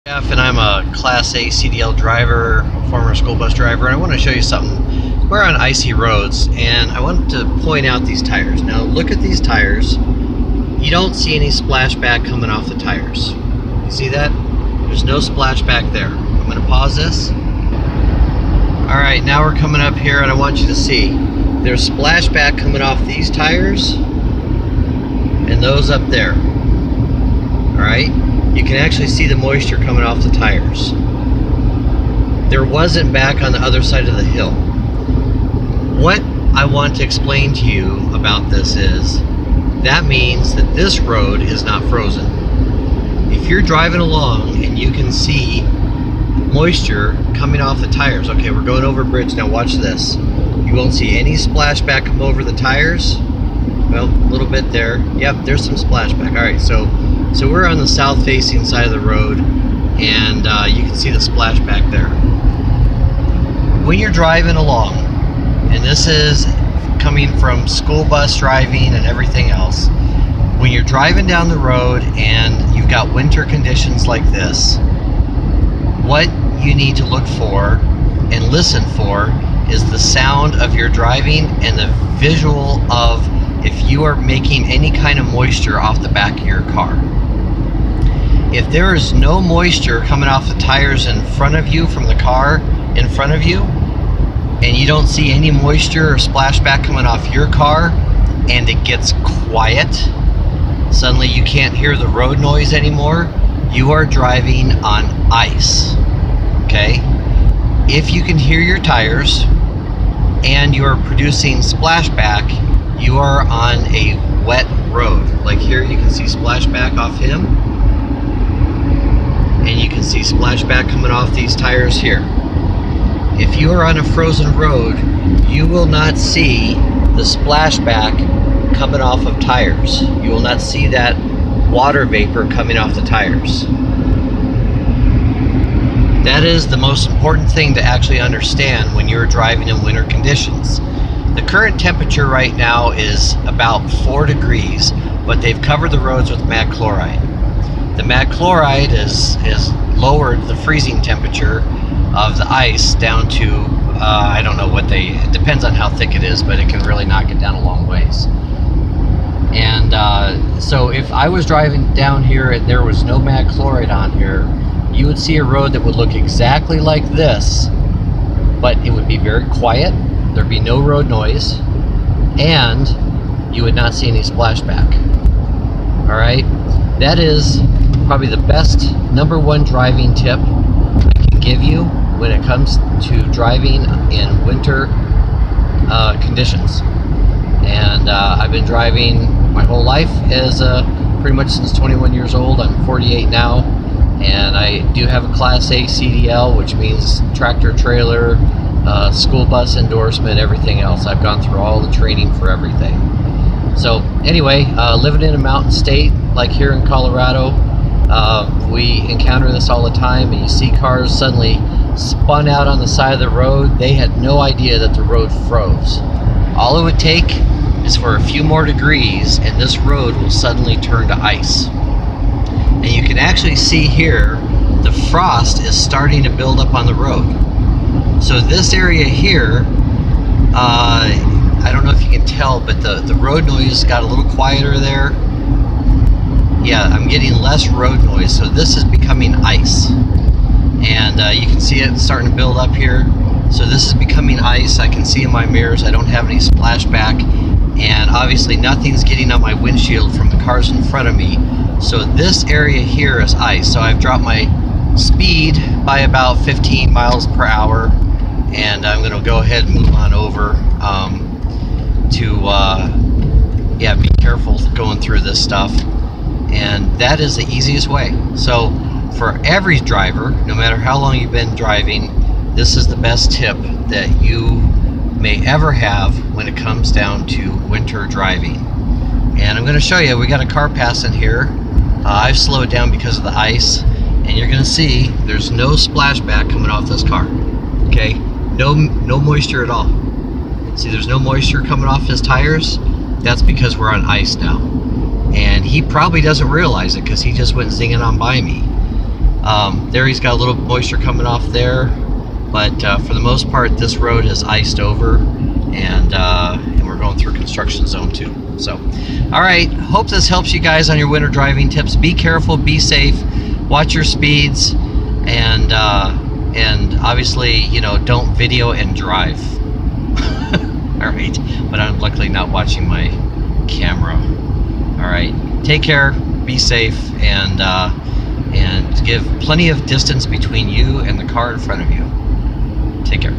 Jeff, and I'm a Class A CDL driver, former school bus driver, and I want to show you something. We're on icy roads, and I want to point out these tires. Now, look at these tires. You don't see any splashback coming off the tires. You see that? There's no splashback there. I'm going to pause this. Alright, now we're coming up here, and I want you to see there's splashback coming off these tires and those up there. Alright? You can actually see the moisture coming off the tires. There wasn't back on the other side of the hill. What I want to explain to you about this is that means that this road is not frozen. If you're driving along and you can see moisture coming off the tires, okay, we're going over a bridge now, watch this. You won't see any splashback come over the tires. Well, a little bit there. Yep, there's some splashback. Alright, so we're on the south facing side of the road, and you can see the splashback there. When you're driving along, and this is coming from school bus driving and everything else, when you're driving down the road and you've got winter conditions like this, what you need to look for and listen for is the sound of your driving and the visual of if you are making any kind of moisture off the back of your car. If there is no moisture coming off the tires in front of you from the car in front of you, and you don't see any moisture or splashback coming off your car, and it gets quiet, suddenly you can't hear the road noise anymore, you are driving on ice. Okay? If you can hear your tires and you're producing splashback, you are on a wet road. Like here, you can see splashback off him, and you can see splashback coming off these tires here. If you are on a frozen road, you will not see the splashback coming off of tires. You will not see that water vapor coming off the tires. That is the most important thing to actually understand when you're driving in winter conditions. The current temperature right now is about 4 degrees, but they've covered the roads with mag chloride. The mag chloride has lowered the freezing temperature of the ice down to, I don't know it depends on how thick it is, but it can really knock it down a long ways. And so if I was driving down here and there was no mag chloride on here, you would see a road that would look exactly like this, but it would be very quiet, there'd be no road noise, and you would not see any splashback. Alright? That is probably the best #1 driving tip I can give you when it comes to driving in winter conditions. And I've been driving my whole life as pretty much since 21 years old. I'm 48 now, and I do have a Class A CDL, which means tractor trailer, school bus endorsement, everything else. I've gone through all the training for everything. So anyway, living in a mountain state like here in Colorado, we encounter this all the time, and you see cars suddenly spun out on the side of the road. They had no idea that the road froze. All it would take is for a few more degrees and this road will suddenly turn to ice. And you can actually see here the frost is starting to build up on the road. So this area here, I don't know if you can tell, but the road noise got a little quieter there. Yeah, I'm getting less road noise, so this is becoming ice. And you can see it starting to build up here. So this is becoming ice. I can see in my mirrors I don't have any splashback, and obviously nothing's getting on my windshield from the cars in front of me. So this area here is ice. So I've dropped my speed by about 15 miles per hour, and I'm going to go ahead and move on over yeah, be careful going through this stuff. And that is the easiest way. So for every driver, no matter how long you've been driving, this is the best tip that you may ever have when it comes down to winter driving. And I'm going to show you, we got a car passing here. I've slowed down because of the ice, and you're going to see there's no splashback coming off this car. Okay, no moisture at all. See, there's no moisture coming off his tires. That's because we're on ice now. And he probably doesn't realize it because he just went zinging on by me. There he's got a little moisture coming off there, but for the most part, this road is iced over, and we're going through construction zone 2. So, all right, hope this helps you guys on your winter driving tips. Be careful, be safe, watch your speeds, and obviously, you know, don't video and drive. All right, but I'm luckily not watching my camera. All right, take care, be safe, and give plenty of distance between you and the car in front of you. Take care.